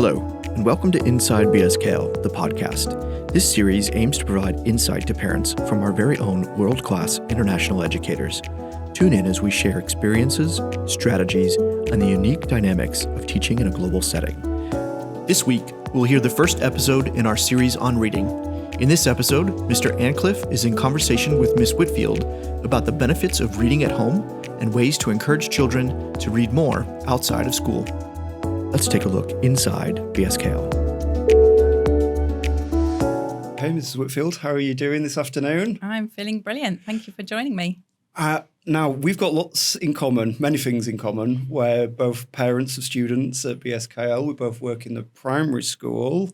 Hello, and welcome to Inside BSKL, the podcast. This series aims to provide insight to parents from our very own world-class international educators. Tune in as we share experiences, strategies, and the unique dynamics of teaching in a global setting. This week, we'll hear the first episode in our series on reading. In this episode, Mr. Antcliffe is in conversation with Ms Whitfield about the benefits of reading at home and ways to encourage children to read more outside of school. Let's take a look inside BSKL. Hey, Mrs. Whitfield, how are you doing this afternoon? I'm feeling brilliant. Thank you for joining me. Now, we've got lots in common, many things in common. We're both parents of students at BSKL. We both work in the primary school.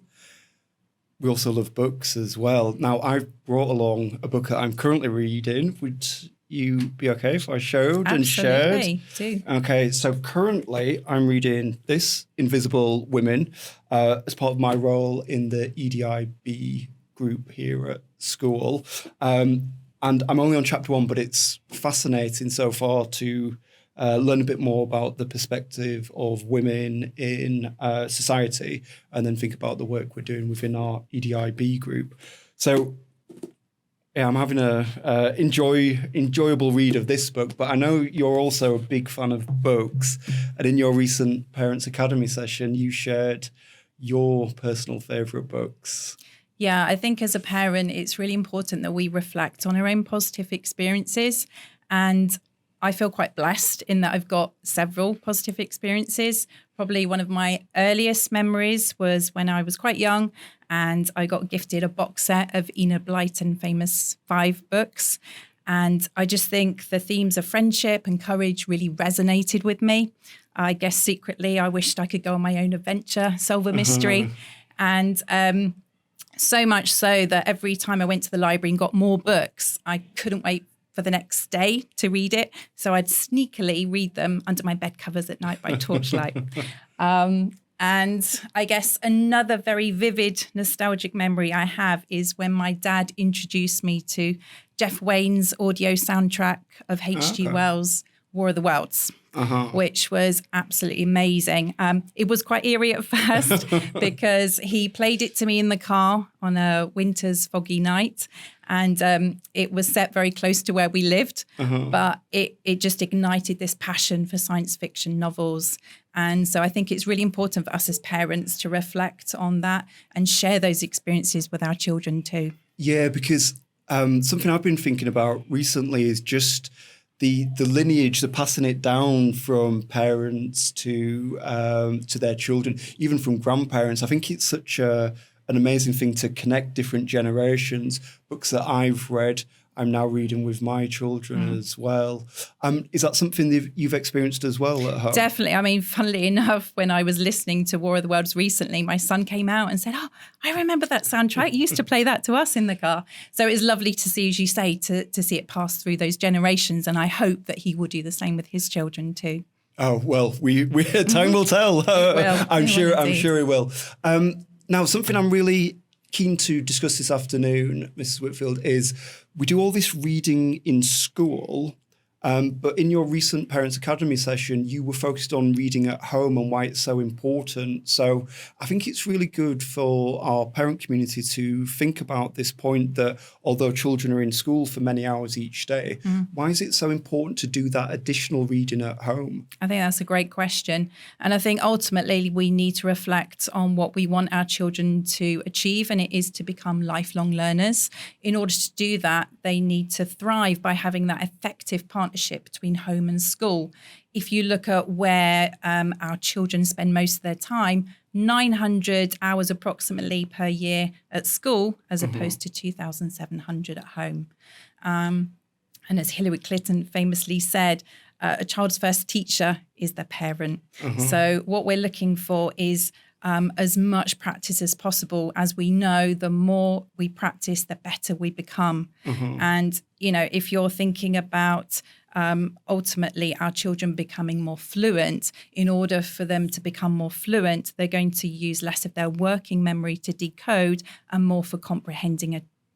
We also love books as well. Now, I've brought along a book that I'm currently reading. Would you be okay if I showed and shared? Absolutely, do. Okay, so currently I'm reading this, Invisible Women, as part of my role in the EDIB group here at school. And I'm only on chapter 1, but it's fascinating so far to learn a bit more about the perspective of women in society and then think about the work we're doing within our EDIB group. So, yeah, I'm having a enjoyable read of this book, but I know you're also a big fan of books. And in your recent Parents Academy session, you shared your personal favourite books. Yeah, I think as a parent, it's really important that we reflect on our own positive experiences. And I feel quite blessed in that I've got several positive experiences. Probably one of my earliest memories was when I was quite young and I got gifted a box set of Enid Blyton famous 5 books. And I just think the themes of friendship and courage really resonated with me. I guess secretly I wished I could go on my own adventure, solve a mystery. And so much so that every time I went to the library and got more books, I couldn't wait for the next day to read it. So I'd sneakily read them under my bed covers at night by torchlight. And I guess another very vivid nostalgic memory I have is when my dad introduced me to Jeff Wayne's audio soundtrack of H.G. Wells' War of the Worlds. Which was absolutely amazing. It was quite eerie at first because he played it to me in the car on a winter's foggy night. And it was set very close to where we lived. But it just ignited this passion for science fiction novels. And so I think it's really important for us as parents to reflect on that and share those experiences with our children too. Yeah, because something I've been thinking about recently is just the lineage, the passing it down from parents to their children, even from grandparents. I think it's such an amazing thing to connect different generations. Books that I've read, I'm now reading with my children as well. Is that something that you've experienced as well at home? Definitely. I mean, funnily enough, when I was listening to War of the Worlds recently, my son came out and said, "Oh, I remember that soundtrack. You used to play that to us in the car." So it was lovely to see, as you say, to see it pass through those generations. And I hope that he will do the same with his children too. Oh, well, we time will tell. I'm sure he will. Now, something I'm really keen to discuss this afternoon, Mrs. Whitfield, is we do all this reading in school, but in your recent Parents Academy session, you were focused on reading at home and why it's so important. So I think it's really good for our parent community to think about this point that although children are in school for many hours each day, why is it so important to do that additional reading at home? I think that's a great question. And I think ultimately we need to reflect on what we want our children to achieve, and it is to become lifelong learners. In order to do that, they need to thrive by having that effective partnership between home and school. If you look at where our children spend most of their time, 900 hours approximately per year at school, as opposed to 2,700 at home. And as Hillary Clinton famously said, a child's first teacher is their parent. So what we're looking for is as much practice as possible. As we know, the more we practice, the better we become. And, you know, if you're thinking about ultimately our children becoming more fluent, in order for them to become more fluent, they're going to use less of their working memory to decode and more for comprehending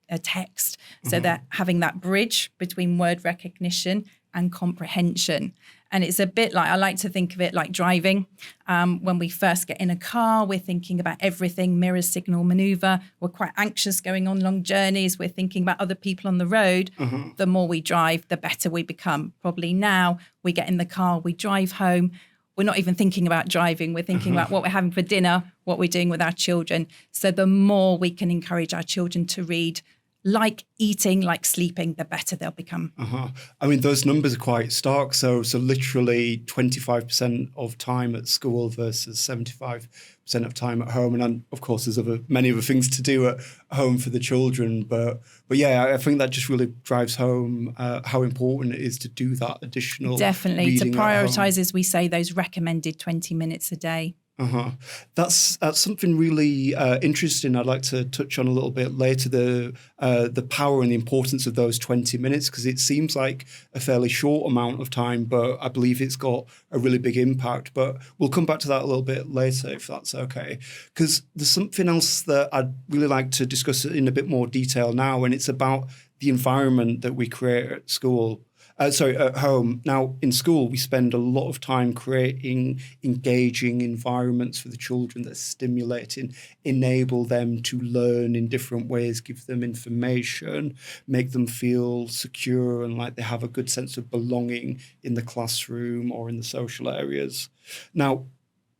a text. So that having that bridge between word recognition and comprehension. And it's a bit like, I like to think of it like driving. When we first get in a car, we're thinking about everything, mirror, signal, maneuver. We're quite anxious going on long journeys. We're thinking about other people on the road. The more we drive, the better we become. Probably now we get in the car, we drive home. We're not even thinking about driving. We're thinking about what we're having for dinner, what we're doing with our children. So the more we can encourage our children to read, like eating, like sleeping, the better they'll become. I mean, those numbers are quite stark. So literally 25% of time at school versus 75% of time at home. And then, of course, there's many other things to do at home for the children. But yeah, I think that just really drives home how important it is to do that additional Definitely, to reading at home. prioritise, as we say, those recommended 20 minutes a day. That's something really interesting I'd like to touch on a little bit later, the power and the importance of those 20 minutes, because it seems like a fairly short amount of time, but I believe it's got a really big impact. But we'll come back to that a little bit later, if that's okay, because there's something else that I'd really like to discuss in a bit more detail now, and it's about the environment that we create at school. At home. Now, in school, we spend a lot of time creating engaging environments for the children that are stimulating, enable them to learn in different ways, give them information, make them feel secure and like they have a good sense of belonging in the classroom or in the social areas. Now,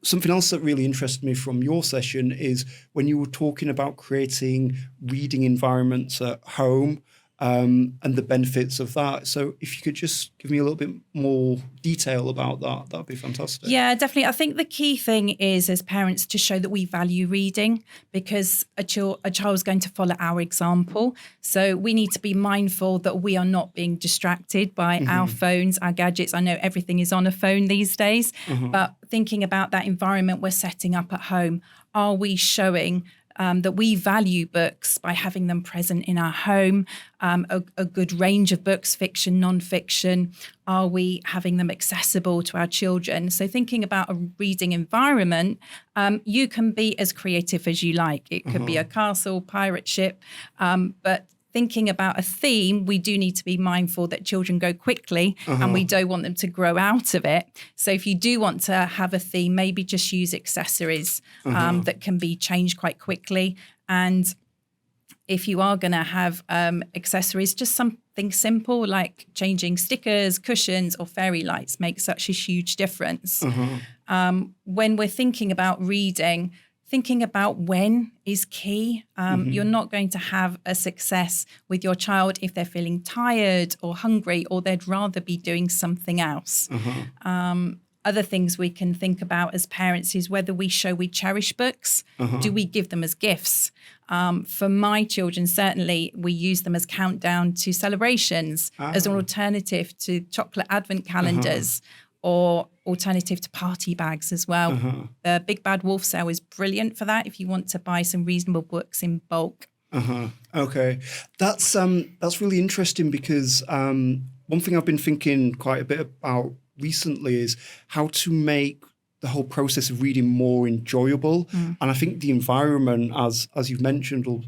something else that really interested me from your session is when you were talking about creating reading environments at home, and the benefits of that. So if you could just give me a little bit more detail about that, that'd be fantastic. Yeah, definitely. I think the key thing is, as parents, to show that we value reading, because a child's going to follow our example. So we need to be mindful that we are not being distracted by our phones, our gadgets. I know everything is on a phone these days, but thinking about that environment we're setting up at home, are we showing that we value books by having them present in our home, a good range of books, fiction, non-fiction? Are we having them accessible to our children? So thinking about a reading environment, you can be as creative as you like. It could be a castle, pirate ship, but thinking about a theme, we do need to be mindful that children go quickly and we don't want them to grow out of it. So if you do want to have a theme, maybe just use accessories that can be changed quite quickly. And if you are going to have accessories, just something simple like changing stickers, cushions or fairy lights makes such a huge difference. When we're thinking about reading, thinking about when is key. You're not going to have a success with your child if they're feeling tired or hungry or they'd rather be doing something else. Other things we can think about as parents is whether we show we cherish books. Do we give them as gifts? For my children, certainly, we use them as countdown to celebrations, as an alternative to chocolate advent calendars, or alternative to party bags as well. The Big Bad Wolf sale is brilliant for that if you want to buy some reasonable books in bulk. Okay. That's really interesting, because one thing I've been thinking quite a bit about recently is how to make the whole process of reading more enjoyable. And I think the environment, as you've mentioned, will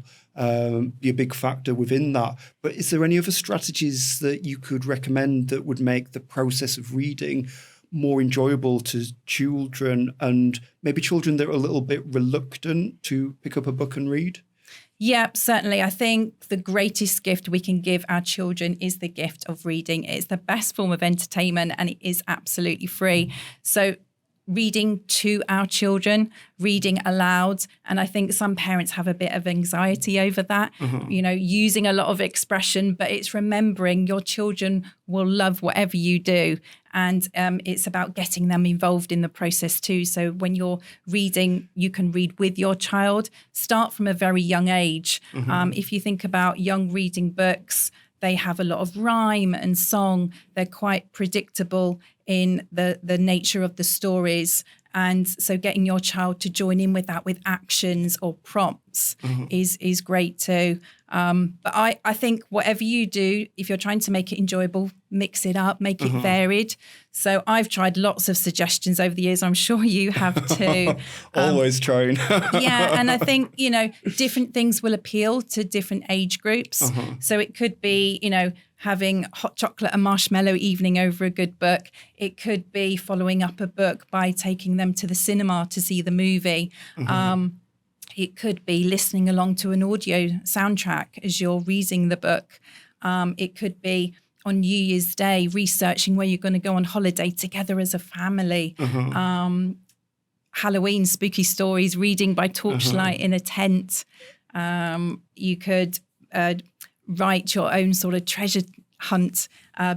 be a big factor within that. But is there any other strategies that you could recommend that would make the process of reading more enjoyable to children, and maybe children that are a little bit reluctant to pick up a book and read? Yeah, certainly. I think the greatest gift we can give our children is the gift of reading. It's the best form of entertainment and it is absolutely free. So reading to our children, reading aloud. And I think some parents have a bit of anxiety over that, using a lot of expression, but it's remembering your children will love whatever you do. And it's about getting them involved in the process too. So when you're reading, you can read with your child. Start from a very young age. If you think about young reading books, they have a lot of rhyme and song. They're quite predictable in the nature of the stories. And so getting your child to join in with that with actions or prompts is great too. But I think whatever you do, if you're trying to make it enjoyable, mix it up, make it varied. So I've tried lots of suggestions over the years. I'm sure you have too. Always trying. Yeah. And I think, different things will appeal to different age groups. So it could be, having hot chocolate and marshmallow evening over a good book. It could be following up a book by taking them to the cinema to see the movie. It could be listening along to an audio soundtrack as you're reading the book. It could be on New Year's Day, researching where you're going to go on holiday together as a family. Halloween, spooky stories, reading by torchlight in a tent. You could write your own sort of treasure hunt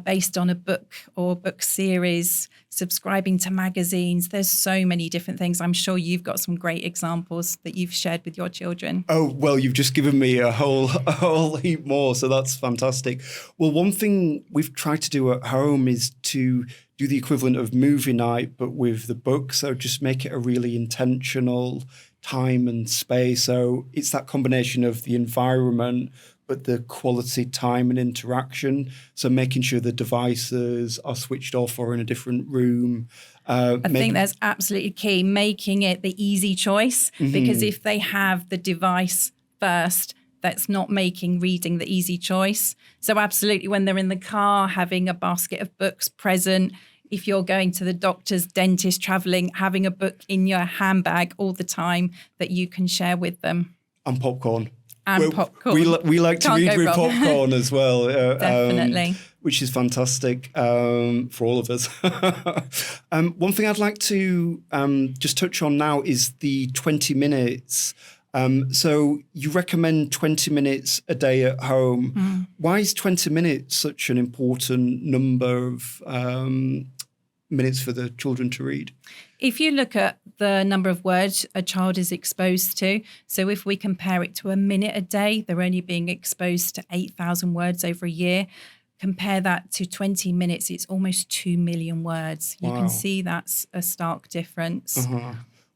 based on a book or book series, subscribing to magazines. There's so many different things. I'm sure you've got some great examples that you've shared with your children. Oh, well, you've just given me a whole heap more, so that's fantastic. Well, one thing we've tried to do at home is to do the equivalent of movie night, but with the book. So just make it a really intentional time and space. So it's that combination of the environment, but the quality time and interaction. So making sure the devices are switched off or in a different room. I think that's absolutely key, making it the easy choice, because if they have the device first, that's not making reading the easy choice. So absolutely, when they're in the car, having a basket of books present. If you're going to the doctor's, dentist, traveling, having a book in your handbag all the time that you can share with them. And popcorn. Popcorn. We like to read with wrong. popcorn as well. Definitely. Which is fantastic for all of us. One thing I'd like to just touch on now is the 20 minutes. So you recommend 20 minutes a day at home. Why is 20 minutes such an important number of minutes for the children to read? If you look at the number of words a child is exposed to, so if we compare it to a minute a day, they're only being exposed to 8,000 words over a year. Compare that to 20 minutes, it's almost 2 million words. You can see that's a stark difference.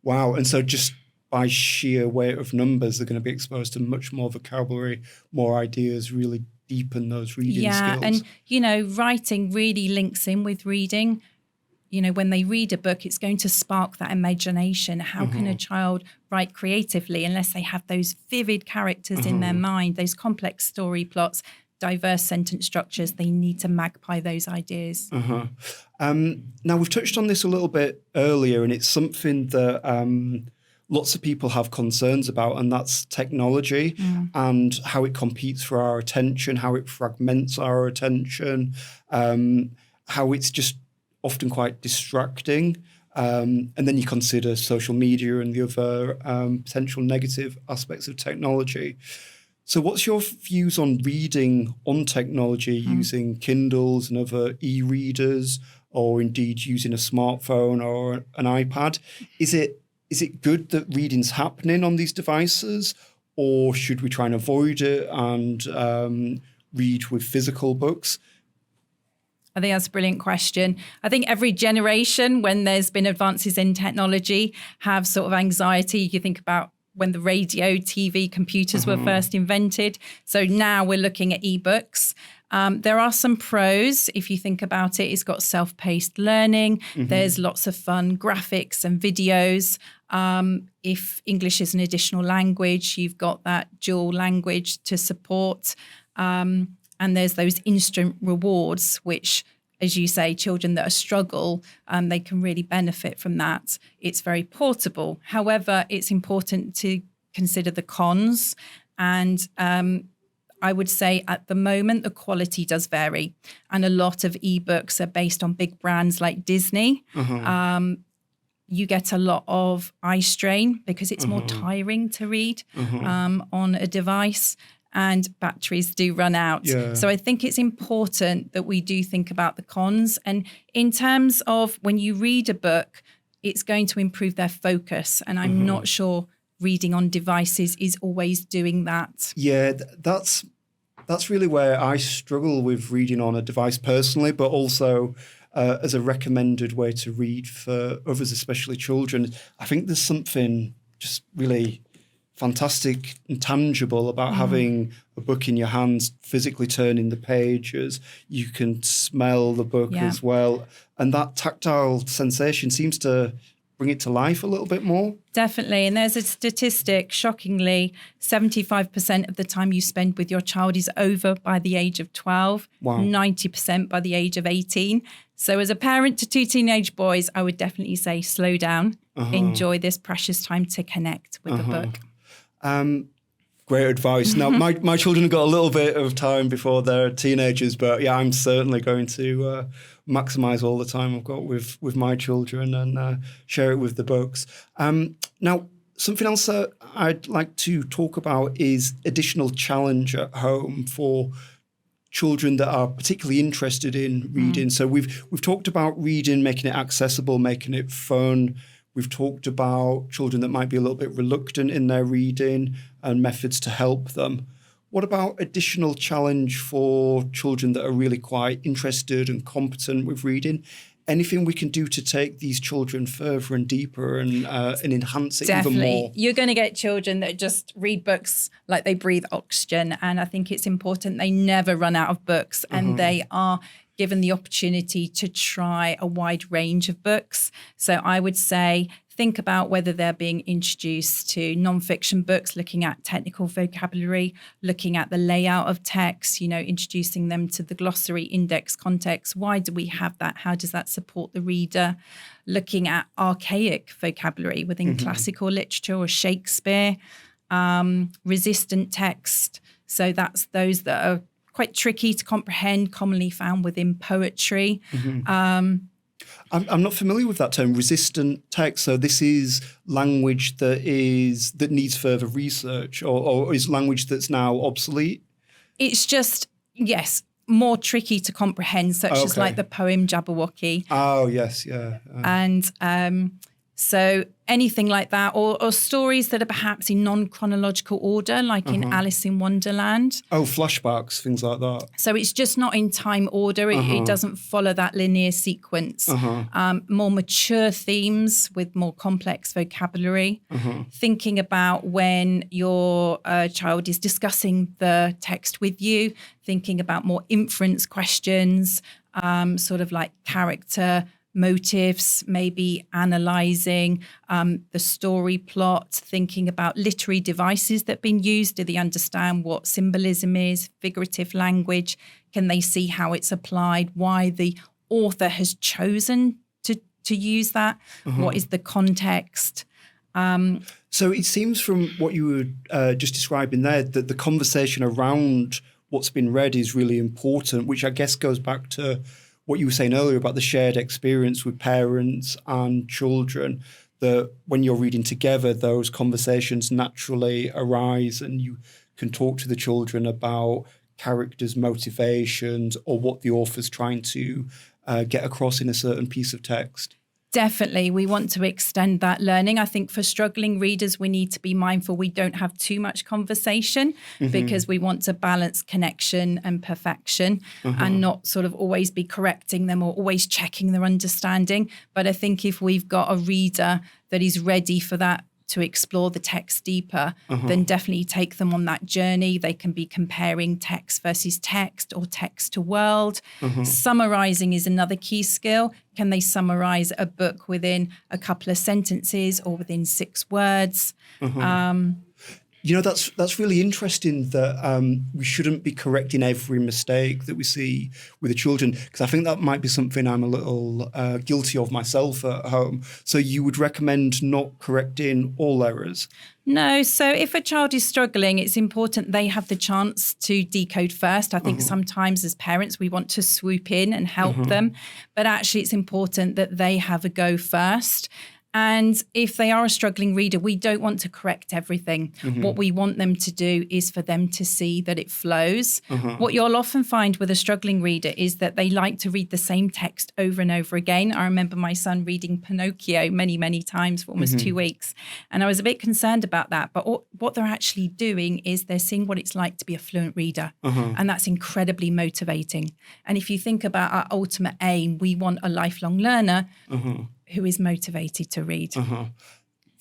Wow. And so just by sheer weight of numbers, they're going to be exposed to much more vocabulary, more ideas, really deepen those reading skills. And, you know, writing really links in with reading. You know, when they read a book, it's going to spark that imagination. How can a child write creatively unless they have those vivid characters in their mind, those complex story plots, diverse sentence structures? They need to magpie those ideas. Now, we've touched on this a little bit earlier, and it's something that lots of people have concerns about, and that's technology and how it competes for our attention, how it fragments our attention, how it's just often quite distracting. And then you consider social media and the other potential negative aspects of technology. So what's your views on reading on technology using Kindles and other e-readers, or indeed using a smartphone or an iPad? Is it good that reading's happening on these devices, or should we try and avoid it and read with physical books? I think that's a brilliant question. I think every generation, when there's been advances in technology, have sort of anxiety. You think about when the radio, TV, computers were first invented. So now we're looking at ebooks. There are some pros. If you think about it, it's got self-paced learning. There's lots of fun graphics and videos. If English is an additional language, you've got that dual language to support. And there's those instant rewards, which, as you say, children that struggle, they can really benefit from that. It's very portable. However, it's important to consider the cons. And I would say at the moment, the quality does vary. And a lot of ebooks are based on big brands like Disney. You get a lot of eye strain because it's more tiring to read on a device. And batteries do run out. So I think it's important that we do think about the cons. And in terms of when you read a book, it's going to improve their focus. And I'm not sure reading on devices is always doing that. Yeah, that's really where I struggle with reading on a device personally, but also as a recommended way to read for others, especially children. I think there's something just really fantastic and tangible about having a book in your hands, physically turning the pages. You can smell the book as well. And that tactile sensation seems to bring it to life a little bit more? Definitely. And there's a statistic, shockingly, 75% of the time you spend with your child is over by the age of 12, Wow. 90% by the age of 18. So as a parent to two teenage boys, I would definitely say slow down, enjoy this precious time to connect with the book. Great advice. Now, my children have got a little bit of time before they're teenagers, but yeah, I'm certainly going to maximise all the time I've got with my children and share it with the books. Now, something else that I'd like to talk about is additional challenge at home for children that are particularly interested in reading. So we've talked about reading, making it accessible, making it fun. We've talked about children that might be a little bit reluctant in their reading and methods to help them. What about additional challenge for children that are really quite interested and competent with reading? Anything we can do to take these children further and deeper and enhance it even more? You're going to get children that just read books like they breathe oxygen. And I think it's important they never run out of books and they are given the opportunity to try a wide range of books. So I would say think about whether they're being introduced to non-fiction books, looking at technical vocabulary, looking at the layout of text, introducing them to the glossary, index, context. Why do we have that? How does that support the reader? Looking at archaic vocabulary within classical literature or Shakespeare, resistant text. So that's those that are quite tricky to comprehend, commonly found within poetry. I'm not familiar with that term, resistant text. So this is language that needs further research, or is language that's now obsolete? It's just, yes, more tricky to comprehend, such as like the poem Jabberwocky. Oh, yes, yeah. And so anything like that, or stories that are perhaps in non-chronological order, like in Alice in Wonderland. Oh, flashbacks, things like that. So it's just not in time order. It doesn't follow that linear sequence. More mature themes with more complex vocabulary. Thinking about when your child is discussing the text with you, thinking about more inference questions, sort of like character motives, maybe analysing the story plot, thinking about literary devices that have been used. Do they understand what symbolism is, figurative language? Can they see how it's applied, why the author has chosen to use that? What is the context? So it seems from what you were just describing there that the conversation around what's been read is really important, which I guess goes back to what you were saying earlier about the shared experience with parents and children, that when you're reading together, those conversations naturally arise and you can talk to the children about characters' motivations or what the author's trying to get across in a certain piece of text. Definitely. We want to extend that learning. I think for struggling readers, we need to be mindful we don't have too much conversation because we want to balance connection and perfection and not sort of always be correcting them or always checking their understanding. But I think if we've got a reader that is ready for that, to explore the text deeper, then definitely take them on that journey. They can be comparing text versus text or text to world. Summarizing is another key skill. Can they summarize a book within a couple of sentences or within 6 words? That's really interesting that we shouldn't be correcting every mistake that we see with the children, because I think that might be something I'm a little guilty of myself at home. So you would recommend not correcting all errors? No. So if a child is struggling, it's important they have the chance to decode first. I think sometimes as parents, we want to swoop in and help them, but actually it's important that they have a go first. And if they are a struggling reader, we don't want to correct everything. What we want them to do is for them to see that it flows. What you'll often find with a struggling reader is that they like to read the same text over and over again. I remember my son reading Pinocchio many, many times for almost 2 weeks. And I was a bit concerned about that. But what they're actually doing is they're seeing what it's like to be a fluent reader. And that's incredibly motivating. And if you think about our ultimate aim, we want a lifelong learner who is motivated to read.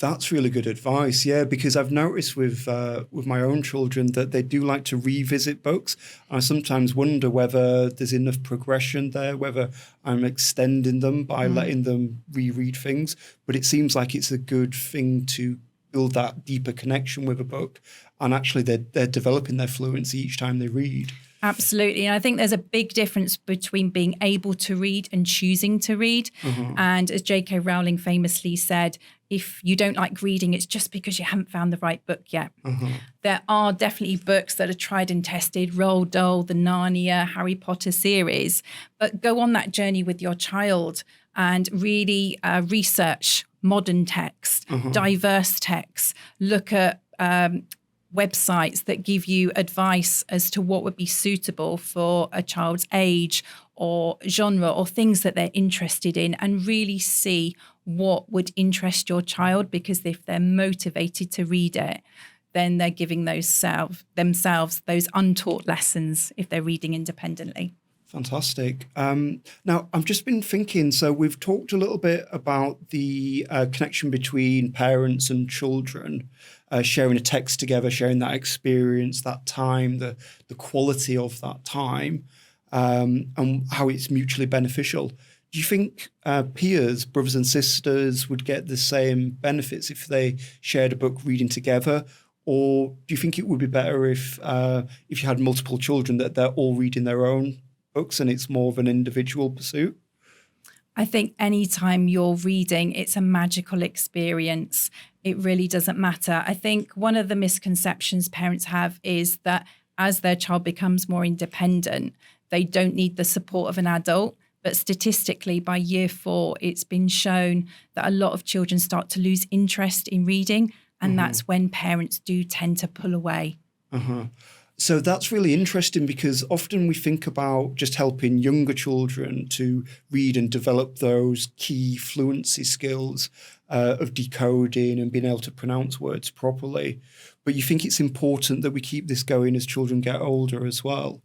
That's really good advice, yeah, because I've noticed with my own children that they do like to revisit books. I sometimes wonder whether there's enough progression there, whether I'm extending them by letting them reread things. But it seems like it's a good thing to build that deeper connection with a book, and actually they're developing their fluency each time they read. Absolutely. And I think there's a big difference between being able to read and choosing to read. And as J.K. Rowling famously said, if you don't like reading, it's just because you haven't found the right book yet. There are definitely books that are tried and tested, Roald Dahl, the Narnia, Harry Potter series, but go on that journey with your child and really research modern text, diverse texts, look at websites that give you advice as to what would be suitable for a child's age or genre or things that they're interested in, and really see what would interest your child, because if they're motivated to read it, then they're giving themselves those untaught lessons if they're reading independently. Fantastic. Now, I've just been thinking, so we've talked a little bit about the connection between parents and children, sharing a text together, sharing that experience, that time, the quality of that time, and how it's mutually beneficial. Do you think peers, brothers and sisters, would get the same benefits if they shared a book reading together? Or do you think it would be better if you had multiple children that they're all reading their own books and it's more of an individual pursuit? I think anytime you're reading, it's a magical experience. It really doesn't matter. I think one of the misconceptions parents have is that as their child becomes more independent, they don't need the support of an adult. But statistically, by year 4, it's been shown that a lot of children start to lose interest in reading. And that's when parents do tend to pull away. So that's really interesting, because often we think about just helping younger children to read and develop those key fluency skills of decoding and being able to pronounce words properly. But you think it's important that we keep this going as children get older as well?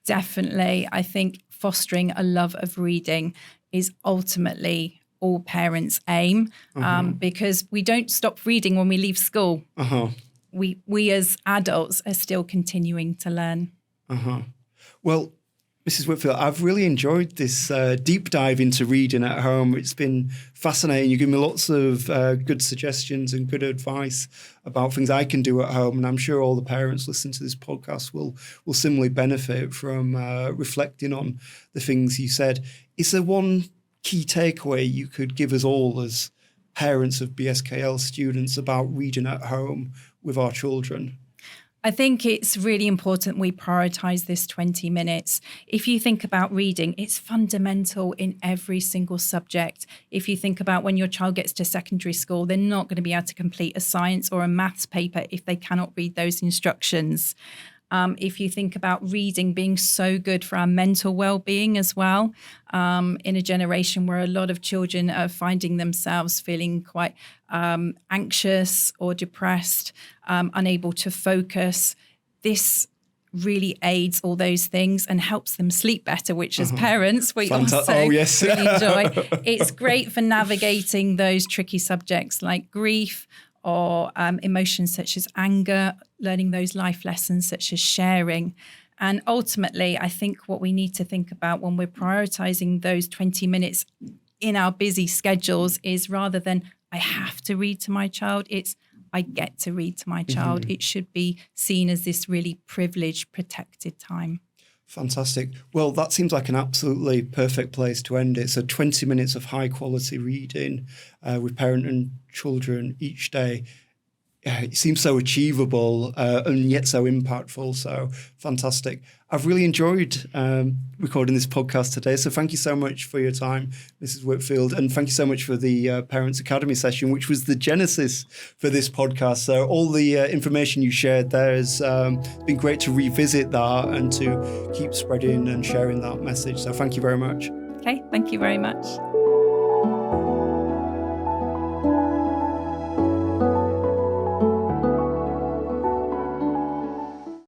Definitely. I think fostering a love of reading is ultimately all parents' aim, because we don't stop reading when we leave school. We as adults are still continuing to learn. Well, Mrs Whitfield, I've really enjoyed this deep dive into reading at home. It's been fascinating. You give me lots of good suggestions and good advice about things I can do at home. And I'm sure all the parents listening to this podcast will similarly benefit from reflecting on the things you said. Is there one key takeaway you could give us all as parents of BSKL students about reading at home with our children? I think it's really important we prioritise this 20 minutes. If you think about reading, it's fundamental in every single subject. If you think about when your child gets to secondary school, they're not going to be able to complete a science or a maths paper if they cannot read those instructions. If you think about reading being so good for our mental well-being as well, in a generation where a lot of children are finding themselves feeling quite anxious or depressed, unable to focus, this really aids all those things and helps them sleep better, which as parents we also really enjoy. It's great for navigating those tricky subjects like grief, or emotions such as anger, learning those life lessons such as sharing. And ultimately, I think what we need to think about when we're prioritizing those 20 minutes in our busy schedules is, rather than I have to read to my child, it's I get to read to my child. It should be seen as this really privileged, protected time. Fantastic. Well, that seems like an absolutely perfect place to end it. So 20 minutes of high quality reading with parent and children each day. It seems so achievable and yet so impactful. So fantastic. I've really enjoyed recording this podcast today. So thank you so much for your time, Mrs Whitfield. And thank you so much for the Parents Academy session, which was the genesis for this podcast. So all the information you shared there has been great to revisit that and to keep spreading and sharing that message. So thank you very much. Okay, thank you very much.